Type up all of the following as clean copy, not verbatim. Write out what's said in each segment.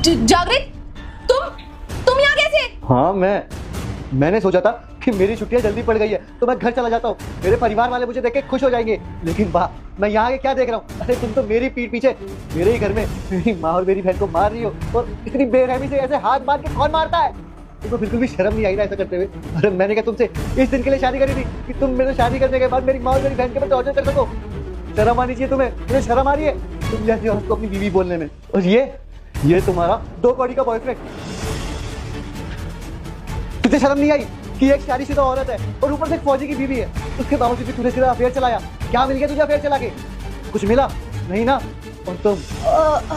जागृत, तुम यहाँ कैसे? हाँ मैंने सोचा था कि मेरी छुट्टियां जल्दी पड़ गई है तो मैं घर चला जाता हूँ, मेरे परिवार वाले मुझे देख के खुश हो जाएंगे। लेकिन वाह, मैं यहाँ के क्या देख रहा हूँ? अरे तुम तो मेरी पीठ पीछे मेरे ही घर में मेरी माँ और मेरी बहन को मार रही हो, और इतनी बेरहमी से ऐसे हाथ मार के कौन मारता है? तुमको बिल्कुल भी शर्म नहीं आई ना ऐसा करते हुए? अरे मैंने क्या तुमसे इस दिन के लिए शादी करी थी कि तुम मेरे शादी करने के बाद मेरी माँ और मेरी बहन के ऊपर टॉर्चर कर सको? शर्म आनी चाहिए तुम्हें, तुम्हें शर्म आ रही है तुम जैसी औरत को अपनी बीवी बोलने में? और ये तुम्हारा 2 कौड़ी का बॉयफ्रेंड, तुझे शर्म नहीं आई कि एक शादीशुदा औरत है और ऊपर से एक फौजी की बीवी है, उसके बावजूद भी तूने सीधा अफेयर चलाया? क्या मिल गया तुझे अफेयर चला के? कुछ मिला नहीं ना? और तुम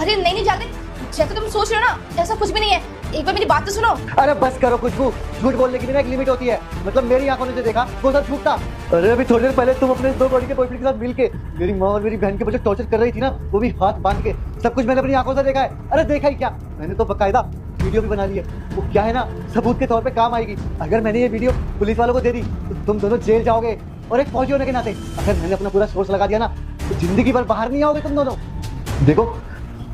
अरे नहीं जागृत, जैसा तुम सोच रहे हो ना ऐसा कुछ भी नहीं है, एक बार मेरी बात तो सुनो। अरे बस करो खुशबू, झूठ बोलने की भी ना एक लिमिट होती है। मतलब मेरी आंखों ने जो देखा वो सब झूठ था। अरे अभी थोड़ी देर पहले तुम अपने 2 कौड़ी के बॉयफ्रेंड के साथ मिलके मेरी माँ और मेरी बहन के बच्चे टॉर्चर कर रही थी ना, वो भी हाथ बांध के, सब कुछ मैंने अपनी आंखों से देखा है। अरे देखा ही क्या, मैंने तो बकायदा वीडियो भी बना ली है। वो क्या है ना, सबूत के तौर पे काम आएगी। अगर मैंने ये वीडियो पुलिस वालों को दे दी तो तुम दोनों जेल जाओगे, और एक फौजी होने के नाते अगर मैंने अपना पूरा सोर्स लगा दिया ना तो जिंदगी भर बाहर नहीं आओगे तुम दोनों। देखो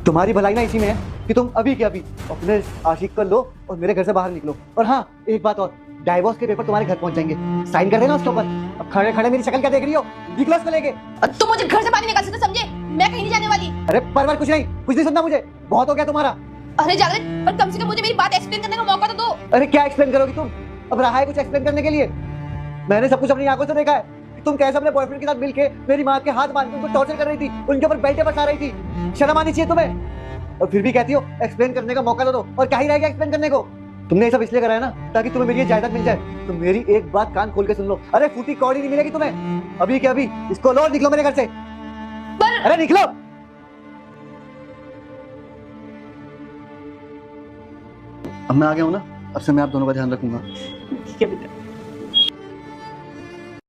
तुम्हारी भलाई ना इसी में है कि तुम अभी के अभी अपने आशिक को लो और मेरे घर से बाहर निकलो। और हाँ एक बात और, डाइवोर्स के पेपर तुम्हारे घर पहुंच जाएंगे, साइन कर देना उसके ऊपर। अब खड़े खड़े मेरी शक्ल क्या देख रही हो? निकलो उसको लेके। तुम मुझे घर से बाहर निकाल सकते, समझे? मैं कहीं नहीं जाने वाली। अरे परवर कुछ नहीं सुनना मुझे, बहुत हो गया तुम्हारा। अरे जागृत, पर कम से कम मुझे मेरी बात एक्सप्लेन करने का मौका तो दो। अरे क्या एक्सप्लेन करोगी तुम? अब रहा है कुछ एक्सप्लेन करने के लिए? मैंने सब कुछ अपनी आंखों से देखा है कि तुम कैसे अपने बॉयफ्रेंड के साथ मिलके मेरी माँ के हाथ बांध के उनको टॉर्चर कर रही थी, उनके ऊपर बेल्टें बरसा रही थी। शर्म आनी चाहिए तुम्हें। और फिर भी कहती हो एक्सप्लेन करने का मौका दो। और क्या ही रहेगा एक्सप्लेन करने को? तुमने ये सब इसलिए कराया ना ताकि तुम्हें मेरी ये जायदाद मिल जाए। तो मेरी एक बात कान खोल के सुन लो, अरे फूटी कौड़ी नहीं मिलेगी तुम्हें अभी के अभी। इसको लो, निकलो मेरे घर से। अरे निकलो। अब मैं आ गया हूँ ना, अब से मैं आप दोनों का ध्यान रखूंगा। ठीक है बेटा।